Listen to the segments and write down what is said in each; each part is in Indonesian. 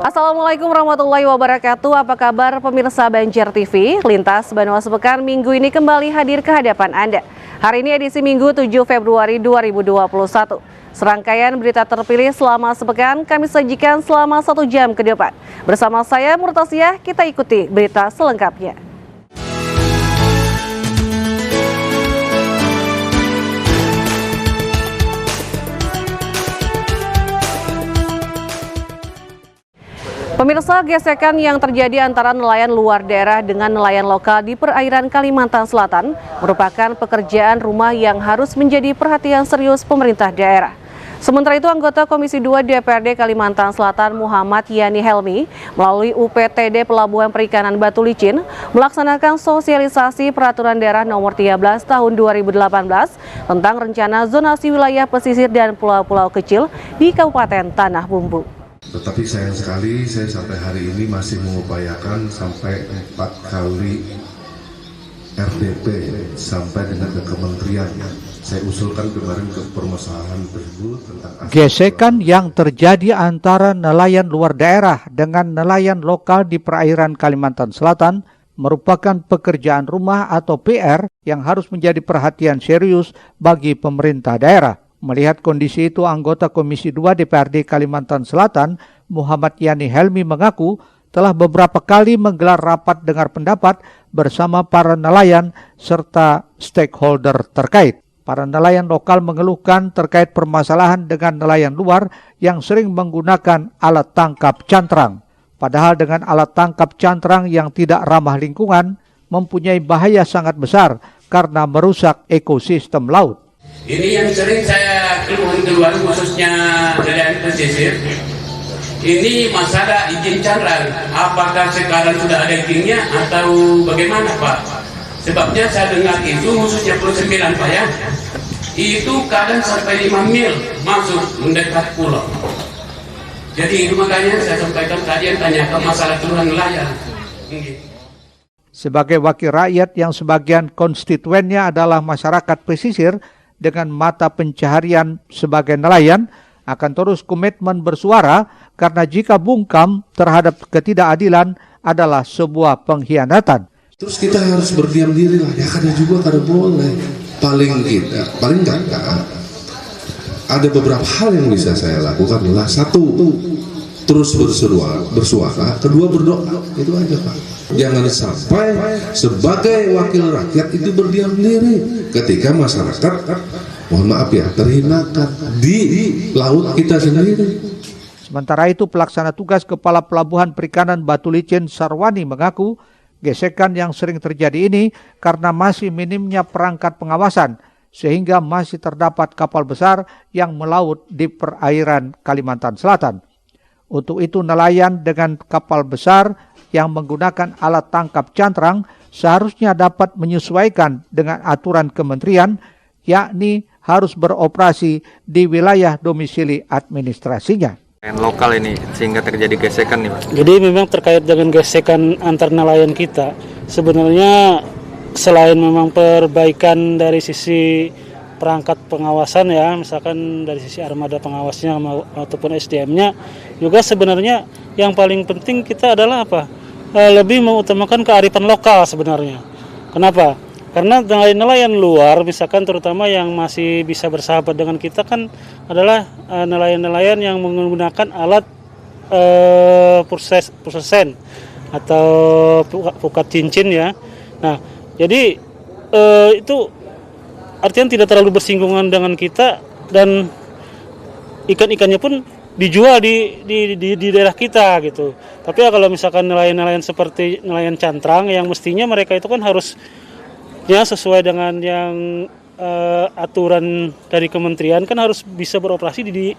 Assalamualaikum warahmatullahi wabarakatuh. Apa kabar pemirsa Banjar TV? Lintas Banua Sepekan minggu ini kembali hadir ke hadapan Anda. Hari ini edisi Minggu 7 Februari 2021. Serangkaian berita terpilih selama sepekan kami sajikan selama 1 jam ke depan. Bersama saya Murtasiah, kita ikuti berita selengkapnya. Pemirsa, gesekan yang terjadi antara nelayan luar daerah dengan nelayan lokal di perairan Kalimantan Selatan merupakan pekerjaan rumah yang harus menjadi perhatian serius pemerintah daerah. Sementara itu, anggota Komisi 2 DPRD Kalimantan Selatan Muhammad Yani Helmi melalui UPTD Pelabuhan Perikanan Batu Licin melaksanakan sosialisasi Peraturan Daerah Nomor 13 Tahun 2018 tentang rencana zonasi wilayah pesisir dan pulau-pulau kecil di Kabupaten Tanah Bumbu. Tetapi sayang sekali saya sampai hari ini masih mengupayakan sampai 4 kali RDP sampai dengan ke kementerian. Saya usulkan kemarin ke permasalahan tersebut tentang gesekan yang terjadi antara nelayan luar daerah dengan nelayan lokal di perairan Kalimantan Selatan merupakan pekerjaan rumah atau PR yang harus menjadi perhatian serius bagi pemerintah daerah. Melihat kondisi itu, anggota Komisi 2 DPRD Kalimantan Selatan, Muhammad Yani Helmi mengaku telah beberapa kali menggelar rapat dengar pendapat bersama para nelayan serta stakeholder terkait. Para nelayan lokal mengeluhkan terkait permasalahan dengan nelayan luar yang sering menggunakan alat tangkap cantrang. Padahal dengan alat tangkap cantrang yang tidak ramah lingkungan mempunyai bahaya sangat besar karena merusak ekosistem laut. Ini yang sering saya keluhan khususnya nelayan pesisir. Ini masalah izin cantrang. Apakah sekarang sudah ada izinnya atau bagaimana, Pak? Sebabnya saya dengar itu khususnya Pulau 9, Pak, ya. Itu kadang sampai 5 mil masuk mendekat pulau. Jadi itu makanya saya sampaikan tadi yang tanyakan masalah keluhan nelayan. Sebagai wakil rakyat yang sebagian konstituennya adalah masyarakat pesisir dengan mata pencaharian sebagai nelayan, akan terus komitmen bersuara karena jika bungkam terhadap ketidakadilan adalah sebuah pengkhianatan. Terus kita harus berdiam diri lah, ya karena juga kada boleh. Paling enggak ada beberapa hal yang bisa saya lakukan adalah satu, terus bersuara, kedua berdoa, itu aja Pak. Jangan sampai sebagai wakil rakyat itu berdiam diri ketika masyarakat, mohon maaf ya, terhinakan di laut kita sendiri. Sementara itu, pelaksana tugas Kepala Pelabuhan Perikanan Batu Licin Sarwani mengaku gesekan yang sering terjadi ini karena masih minimnya perangkat pengawasan sehingga masih terdapat kapal besar yang melaut di perairan Kalimantan Selatan. Untuk itu, nelayan dengan kapal besar yang menggunakan alat tangkap cantrang seharusnya dapat menyesuaikan dengan aturan kementerian, yakni harus beroperasi di wilayah domisili administrasinya. Lokal ini sehingga terjadi gesekan nih, Pak. Jadi memang terkait dengan gesekan antar nelayan kita, sebenarnya selain memang perbaikan dari sisi perangkat pengawasan ya, misalkan dari sisi armada pengawasnya ataupun SDM-nya, juga sebenarnya yang paling penting kita adalah apa? Lebih mengutamakan kearifan lokal sebenarnya. Kenapa? Karena nelayan luar, misalkan terutama yang masih bisa bersahabat dengan kita kan adalah nelayan-nelayan yang menggunakan alat pursen atau pukat cincin ya. Nah, jadi itu artinya tidak terlalu bersinggungan dengan kita dan ikan-ikannya pun dijual di daerah kita gitu. Tapi ya kalau misalkan nelayan-nelayan seperti nelayan cantrang yang mestinya mereka itu kan harus ya sesuai dengan yang aturan dari kementerian kan harus bisa beroperasi di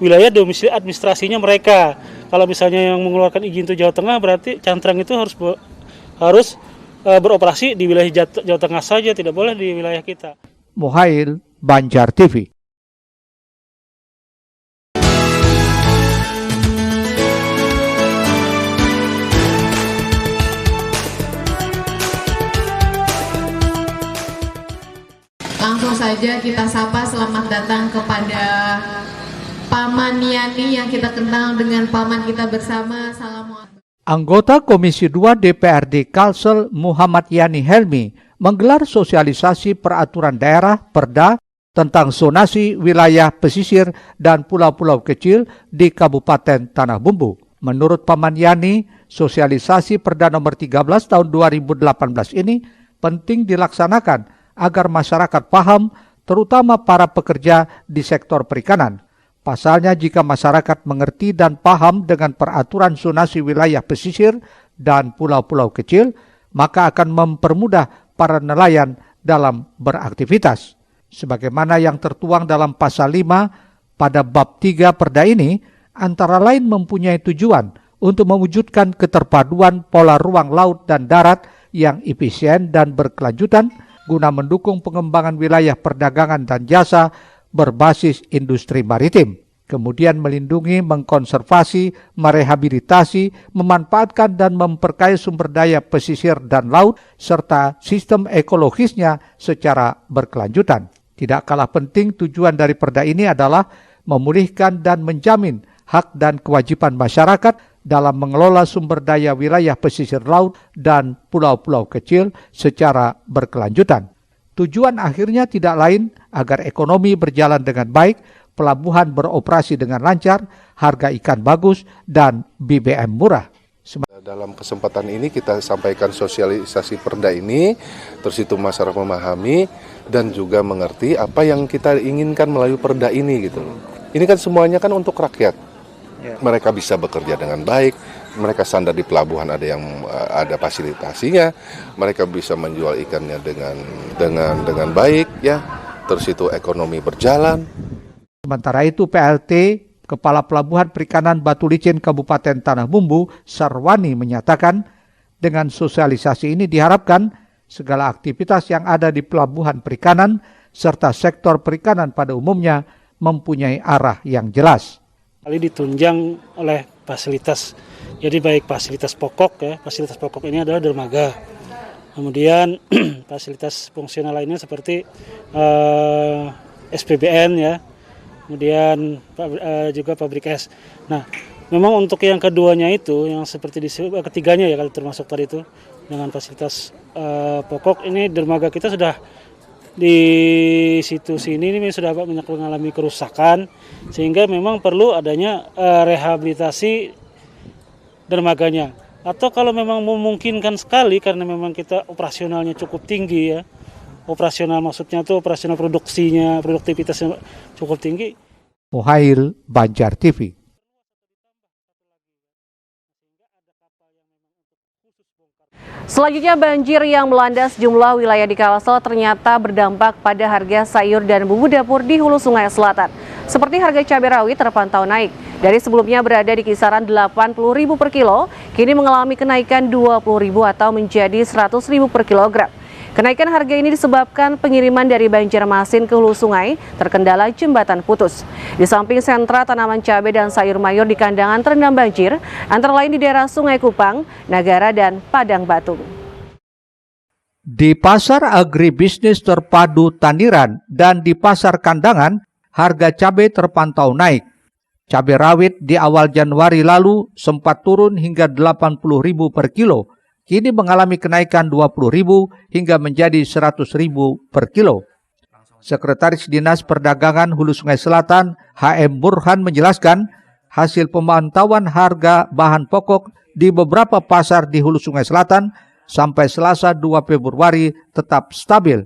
wilayah domisili administrasinya mereka. Kalau misalnya yang mengeluarkan izin itu Jawa Tengah, berarti cantrang itu harus beroperasi di wilayah Jawa Tengah saja, tidak boleh di wilayah kita. Muhail, Banjar TV. Langsung saja kita sapa selamat datang kepada Paman Yani Yani yang kita kenal dengan paman kita bersama. Assalamualaikum. Anggota Komisi 2 DPRD Kalsel Muhammad Yani Helmi menggelar sosialisasi peraturan daerah Perda tentang zonasi wilayah pesisir dan pulau-pulau kecil di Kabupaten Tanah Bumbu. Menurut Paman Yani, sosialisasi Perda nomor 13 tahun 2018 ini penting dilaksanakan agar masyarakat paham, terutama para pekerja di sektor perikanan. Pasalnya, jika masyarakat mengerti dan paham dengan peraturan zonasi wilayah pesisir dan pulau-pulau kecil, maka akan mempermudah para nelayan dalam beraktivitas. Sebagaimana yang tertuang dalam pasal 5 pada bab 3 Perda ini, antara lain mempunyai tujuan untuk mewujudkan keterpaduan pola ruang laut dan darat yang efisien dan berkelanjutan guna mendukung pengembangan wilayah perdagangan dan jasa berbasis industri maritim, kemudian melindungi, mengkonservasi, merehabilitasi, memanfaatkan dan memperkaya sumber daya pesisir dan laut, serta sistem ekologisnya secara berkelanjutan. Tidak kalah penting, tujuan dari Perda ini adalah memulihkan dan menjamin hak dan kewajiban masyarakat dalam mengelola sumber daya wilayah pesisir laut dan pulau-pulau kecil secara berkelanjutan. Tujuan akhirnya tidak lain agar ekonomi berjalan dengan baik, pelabuhan beroperasi dengan lancar, harga ikan bagus, dan BBM murah. Dalam kesempatan ini kita sampaikan sosialisasi Perda ini, terus itu masyarakat memahami dan juga mengerti apa yang kita inginkan melalui Perda ini gitu. Ini kan semuanya kan untuk rakyat. Mereka bisa bekerja dengan baik, mereka sandar di pelabuhan ada fasilitasinya, mereka bisa menjual ikannya dengan baik ya. Terus itu ekonomi berjalan. Sementara itu PLT Kepala Pelabuhan Perikanan Batu Licin Kabupaten Tanah Bumbu Sarwani menyatakan dengan sosialisasi ini diharapkan segala aktivitas yang ada di pelabuhan perikanan serta sektor perikanan pada umumnya mempunyai arah yang jelas. Kali ditunjang oleh fasilitas, jadi baik fasilitas pokok ya, fasilitas pokok ini adalah dermaga, kemudian fasilitas fungsional lainnya seperti SPBN ya, kemudian juga pabrik es. Nah, memang untuk yang keduanya itu, yang seperti ketiganya ya kalau termasuk tadi itu dengan fasilitas pokok ini dermaga kita sudah di situ sini ini sudah banyak mengalami kerusakan sehingga memang perlu adanya rehabilitasi dermaganya, atau kalau memang memungkinkan sekali karena memang kita operasionalnya cukup tinggi ya, operasional maksudnya itu operasional produktivitasnya cukup tinggi. Muhail, Banjar TV. Selanjutnya, banjir yang melanda sejumlah wilayah di Kalsel ternyata berdampak pada harga sayur dan bumbu dapur di Hulu Sungai Selatan. Seperti harga cabai rawit terpantau naik. Dari sebelumnya berada di kisaran Rp80.000 per kilo, kini mengalami kenaikan Rp20.000 atau menjadi Rp100.000 per kilogram. Kenaikan harga ini disebabkan pengiriman dari Banjarmasin ke Hulu Sungai terkendala jembatan putus. Di samping sentra tanaman cabai dan sayur mayur di Kandangan terendam banjir, antara lain di daerah Sungai Kupang, Nagara, dan Padang Batu. Di pasar agribisnis terpadu Tandiran dan di pasar Kandangan, harga cabai terpantau naik. Cabai rawit di awal Januari lalu sempat turun hingga Rp80.000 per kilo. Kini mengalami kenaikan Rp20.000 hingga menjadi Rp100.000 per kilo. Sekretaris Dinas Perdagangan Hulu Sungai Selatan, HM Burhan menjelaskan, hasil pemantauan harga bahan pokok di beberapa pasar di Hulu Sungai Selatan sampai Selasa 2 Februari tetap stabil.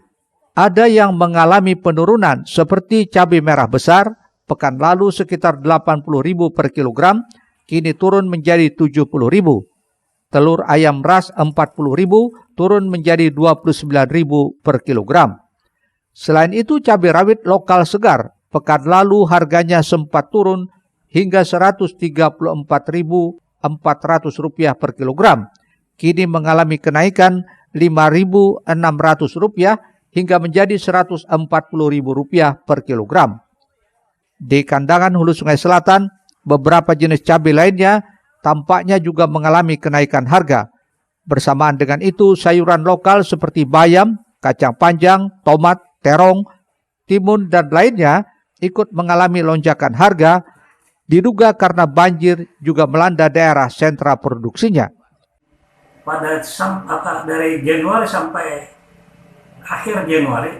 Ada yang mengalami penurunan seperti cabai merah besar, pekan lalu sekitar Rp80.000 per kilogram, kini turun menjadi Rp70.000. Telur ayam ras Rp40.000 turun menjadi Rp29.000 per kilogram. Selain itu, cabai rawit lokal segar pekan lalu harganya sempat turun hingga Rp134.400 per kilogram. Kini mengalami kenaikan Rp5.600 hingga menjadi Rp140.000 per kilogram. Di Kandangan Hulu Sungai Selatan, beberapa jenis cabai lainnya tampaknya juga mengalami kenaikan harga. Bersamaan dengan itu, sayuran lokal seperti bayam, kacang panjang, tomat, terong, timun, dan lainnya ikut mengalami lonjakan harga Diduga karena banjir juga melanda daerah sentra produksinya. Dari Januari sampai akhir Januari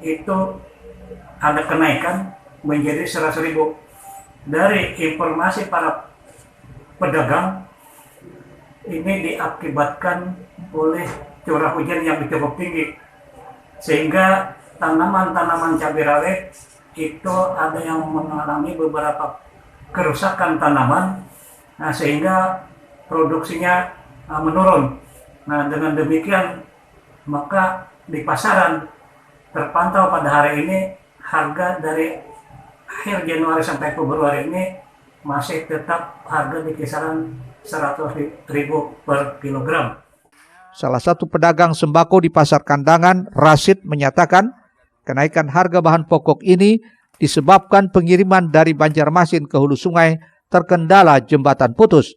itu ada kenaikan menjadi 100.000. Dari informasi para pedagang, ini diakibatkan oleh curah hujan yang cukup tinggi, sehingga tanaman-tanaman cabai rawit itu ada yang mengalami beberapa kerusakan tanaman, sehingga produksinya menurun. Nah, dengan demikian maka di pasaran terpantau pada hari ini harga dari akhir Januari sampai Februari ini masih tetap harga di kisaran 100.000 per kilogram. Salah satu pedagang sembako di Pasar Kandangan, Rasid, menyatakan kenaikan harga bahan pokok ini disebabkan pengiriman dari Banjarmasin ke hulu sungai terkendala jembatan putus.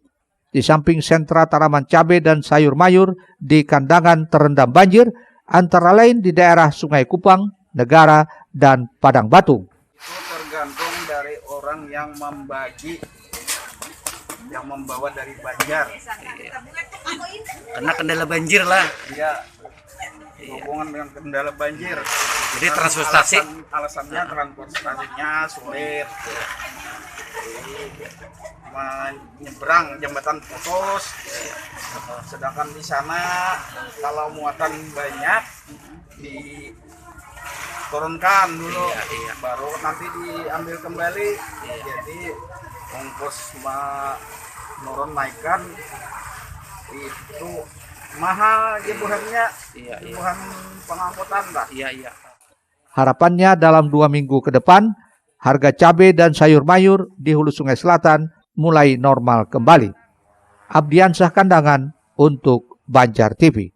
Di samping sentra tanaman cabai dan sayur mayur di Kandangan terendam banjir, antara lain di daerah Sungai Kupang, Negara, dan Padang Batu. Tergantung dari orang yang membagi, yang membawa dari Banjar. Karena kendala banjir lah. Iya. Hubungan dengan kendala banjir. Jadi transportasi. Alasannya transportasinya sulit. Menyeberang jembatan putus. Sedangkan di sana kalau muatan banyak diturunkan dulu, baru nanti diambil kembali. Jadi ongkos menurun naikkan itu mahal jebuhannya, jebuhan pengangkutan lah. Harapannya dalam 2 minggu ke depan, harga cabai dan sayur mayur di hulu Sungai Selatan mulai normal kembali. Abdiansyah, Kandangan, untuk Banjar TV.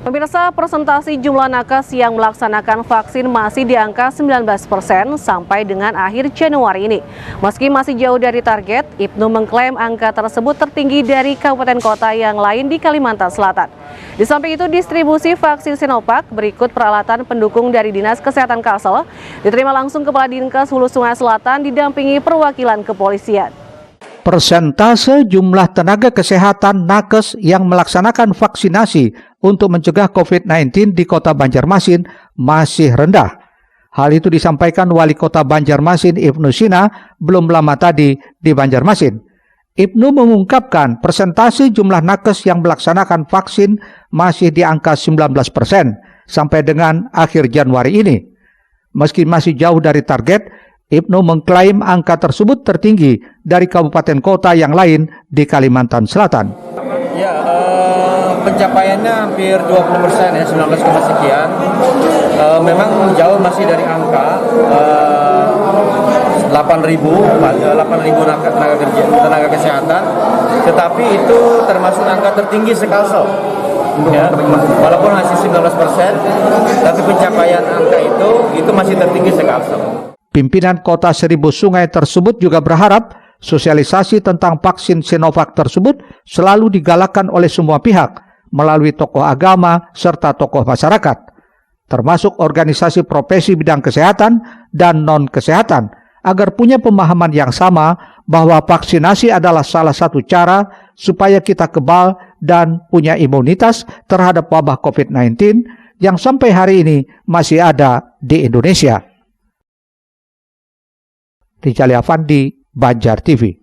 Pemirsa, presentasi jumlah nakes yang melaksanakan vaksin masih di angka 19% sampai dengan akhir Januari ini. Meski masih jauh dari target, Ibnu mengklaim angka tersebut tertinggi dari kabupaten kota yang lain di Kalimantan Selatan. Di samping itu, distribusi vaksin Sinovac berikut peralatan pendukung dari Dinas Kesehatan Kalsel diterima langsung Kepala Dinkes Hulu Sungai Selatan didampingi perwakilan kepolisian. Persentase jumlah tenaga kesehatan nakes yang melaksanakan vaksinasi untuk mencegah COVID-19 di Kota Banjarmasin masih rendah. Hal itu disampaikan Wali Kota Banjarmasin Ibnu Sina belum lama tadi di Banjarmasin. Ibnu mengungkapkan persentase jumlah nakes yang melaksanakan vaksin masih di angka 19% sampai dengan akhir Januari ini. Meski masih jauh dari target, Ibnu mengklaim angka tersebut tertinggi dari kabupaten kota yang lain di Kalimantan Selatan. Ya, pencapaiannya hampir 20% ya, 19, sekian. Memang jauh masih dari angka 8.000 tenaga kesehatan, tetapi itu termasuk angka tertinggi se-Kalsel. Ya, walaupun masih 19%, tapi pencapaian angka itu masih tertinggi se-Kalsel. Pimpinan Kota Seribu Sungai tersebut juga berharap sosialisasi tentang vaksin Sinovac tersebut selalu digalakkan oleh semua pihak melalui tokoh agama serta tokoh masyarakat, termasuk organisasi profesi bidang kesehatan dan non-kesehatan, agar punya pemahaman yang sama bahwa vaksinasi adalah salah satu cara supaya kita kebal dan punya imunitas terhadap wabah COVID-19 yang sampai hari ini masih ada di Indonesia. Rijal Afandi, Banjar TV.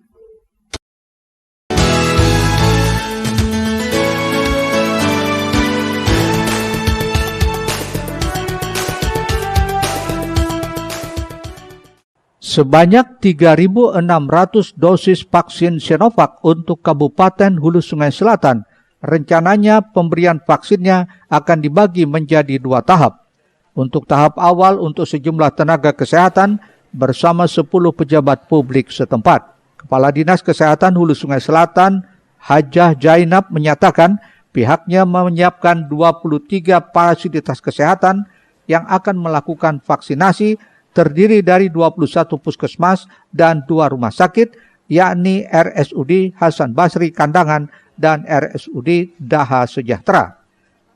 Sebanyak 3.600 dosis vaksin Sinovac untuk Kabupaten Hulu Sungai Selatan. Rencananya pemberian vaksinnya akan dibagi menjadi 2 tahap. Untuk tahap awal untuk sejumlah tenaga kesehatan bersama 10 pejabat publik setempat. Kepala Dinas Kesehatan Hulu Sungai Selatan, Hajah Jainab, menyatakan pihaknya menyiapkan 23 fasilitas kesehatan yang akan melakukan vaksinasi terdiri dari 21 puskesmas dan 2 rumah sakit, yakni RSUD Hasan Basri Kandangan dan RSUD Daha Sejahtera.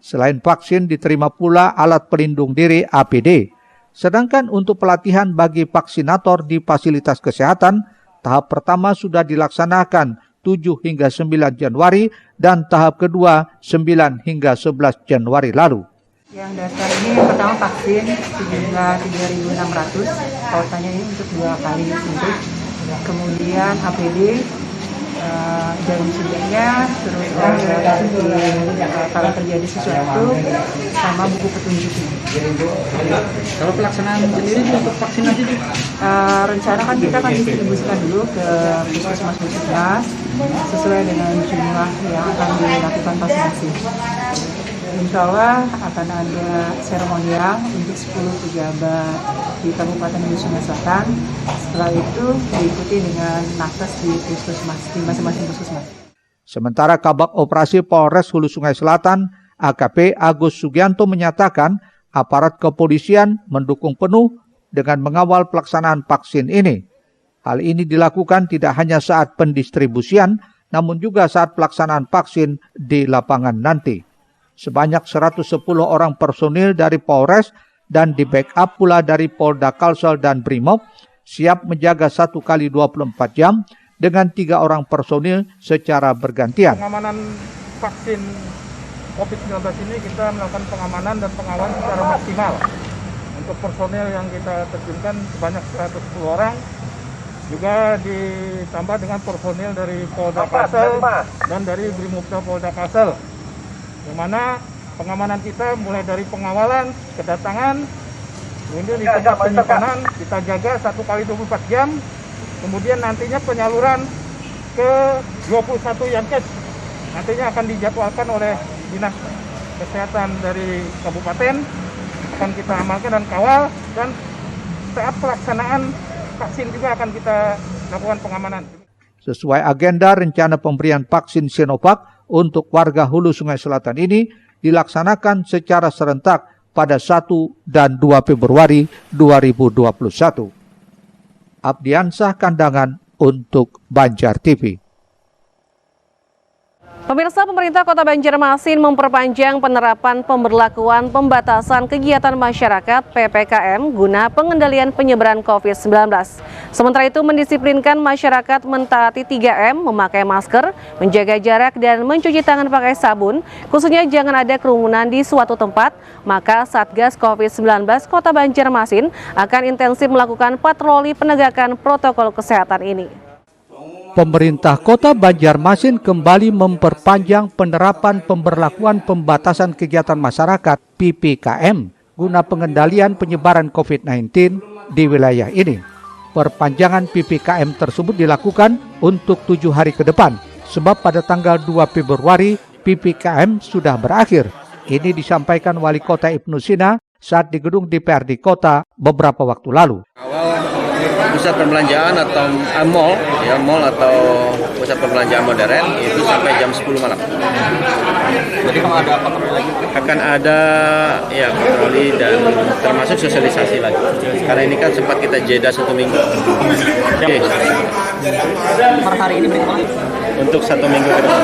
Selain vaksin diterima pula alat pelindung diri APD. Sedangkan untuk pelatihan bagi vaksinator di fasilitas kesehatan Tahap pertama sudah dilaksanakan 7 hingga 9 Januari dan tahap kedua 9 hingga 11 Januari lalu. Yang daftar ini yang pertama vaksin sejumlah 3.600, kuotanya ini untuk 2 kali suntik. Kemudian APD, jarum suntiknya, terus kalau terjadi sesuatu, sama buku petunjuknya. Kalau pelaksanaan sendiri untuk vaksinasi itu? Rencana kan kita akan distribusikan dulu ke puskesmas-puskesmas sesuai dengan jumlah yang akan dilakukan vaksinasi. Insya Allah akan ada seremonial untuk 10 pejabat di Kabupaten Hulu Sungai Selatan. Setelah itu diikuti dengan nakes di puskesmas, di masing-masing puskesmas. Sementara Kabak Operasi Polres Hulu Sungai Selatan, AKP Agus Sugianto menyatakan aparat kepolisian mendukung penuh dengan mengawal pelaksanaan vaksin ini. Hal ini dilakukan tidak hanya saat pendistribusian, namun juga saat pelaksanaan vaksin di lapangan nanti. Sebanyak 110 orang personil dari Polres dan di backup pula dari Polda Kalsel dan Brimob siap menjaga 1 kali 24 jam dengan 3 orang personil secara bergantian. Pengamanan vaksin COVID-19 ini kita melakukan pengamanan dan pengawalan secara maksimal. Untuk personil yang kita terjunkan sebanyak 110 orang, juga ditambah dengan personil dari Polda Kalsel dan dari Brimobda Polda Kalsel. Yang mana pengamanan kita mulai dari pengawalan, kedatangan, kemudian di tempat penyimpanan kita jaga 1 kali 24 jam, kemudian nantinya penyaluran ke 21 Yankes. Nantinya akan dijadwalkan oleh Dinas Kesehatan dari Kabupaten, akan kita amalkan dan kawal, dan saat pelaksanaan vaksin juga akan kita lakukan pengamanan. Sesuai agenda rencana pemberian vaksin Sinovac untuk warga Hulu Sungai Selatan ini dilaksanakan secara serentak pada 1 dan 2 Februari 2021. Abdiansah Kandangan untuk Banjar TV. Pemirsa, pemerintah Kota Banjarmasin memperpanjang penerapan pemberlakuan pembatasan kegiatan masyarakat PPKM guna pengendalian penyebaran COVID-19. Sementara itu mendisiplinkan masyarakat mentaati 3M, memakai masker, menjaga jarak dan mencuci tangan pakai sabun, khususnya jangan ada kerumunan di suatu tempat. Maka Satgas COVID-19 Kota Banjarmasin akan intensif melakukan patroli penegakan protokol kesehatan ini. Pemerintah Kota Banjarmasin kembali memperpanjang penerapan pemberlakuan pembatasan kegiatan masyarakat PPKM guna pengendalian penyebaran COVID-19 di wilayah ini. Perpanjangan PPKM tersebut dilakukan untuk 7 hari ke depan, sebab pada tanggal 2 Februari PPKM sudah berakhir. Ini disampaikan Wali Kota Ibnu Sina saat di gedung DPRD Kota beberapa waktu lalu. Pusat perbelanjaan atau mall, ya mall atau pusat perbelanjaan modern itu sampai jam 10 malam. Jadi kalau ada apa lagi? Akan ada ya patroli dan termasuk sosialisasi lagi. Karena ini kan sempat kita jeda 1 minggu. Oke. Per hari ini berapa? Untuk 1 minggu ke depan.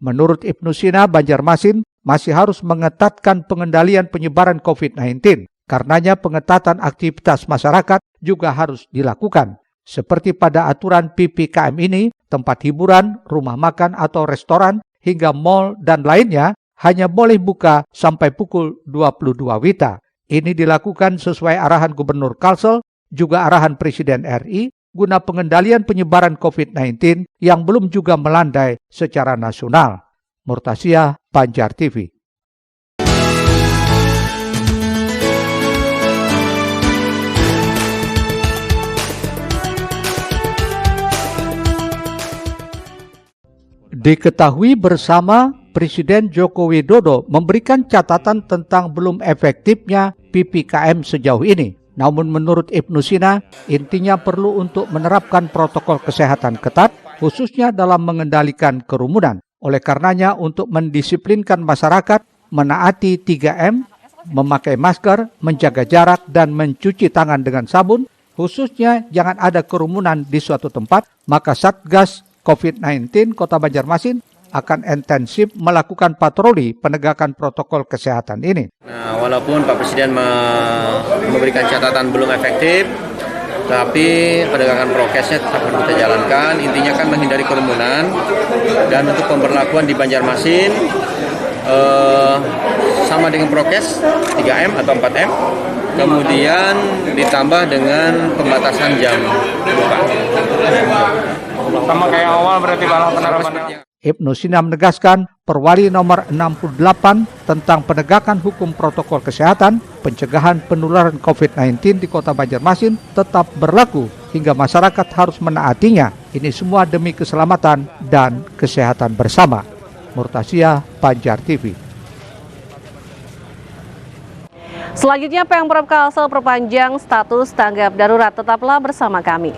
Menurut Ibnu Sina, Banjarmasin masih harus mengetatkan pengendalian penyebaran COVID-19. Karenanya pengetatan aktivitas masyarakat juga harus dilakukan. Seperti pada aturan PPKM ini, tempat hiburan, rumah makan atau restoran, hingga mal dan lainnya hanya boleh buka sampai pukul 22 WITA. Ini dilakukan sesuai arahan Gubernur Kalsel, juga arahan Presiden RI, guna pengendalian penyebaran COVID-19 yang belum juga melandai secara nasional. Murtasia, Banjar TV. Diketahui bersama Presiden Joko Widodo memberikan catatan tentang belum efektifnya PPKM sejauh ini. Namun menurut Ibnu Sina, intinya perlu untuk menerapkan protokol kesehatan ketat, khususnya dalam mengendalikan kerumunan. Oleh karenanya untuk mendisiplinkan masyarakat, menaati 3M, memakai masker, menjaga jarak, dan mencuci tangan dengan sabun, khususnya jangan ada kerumunan di suatu tempat, maka Satgas COVID-19 Kota Banjarmasin akan intensif melakukan patroli penegakan protokol kesehatan ini. Nah, walaupun Pak Presiden memberikan catatan belum efektif, Tapi penegakan prokesnya tetap harus kita jalankan. Intinya kan menghindari kerumunan. Dan untuk pemberlakuan di Banjarmasin sama dengan prokes 3M atau 4M. Kemudian ditambah dengan pembatasan jam buka. Sama kayak awal berarti Pak penerapannya. Ibnu Sina menegaskan Perwali nomor 68 tentang penegakan hukum protokol kesehatan pencegahan penularan COVID-19 di Kota Banjarmasin tetap berlaku hingga masyarakat harus menaatinya. Ini semua demi keselamatan dan kesehatan bersama. Murtasia, Banjar TV. Selanjutnya, Pemprov Kalsel perpanjang status tanggap darurat. Tetaplah bersama kami.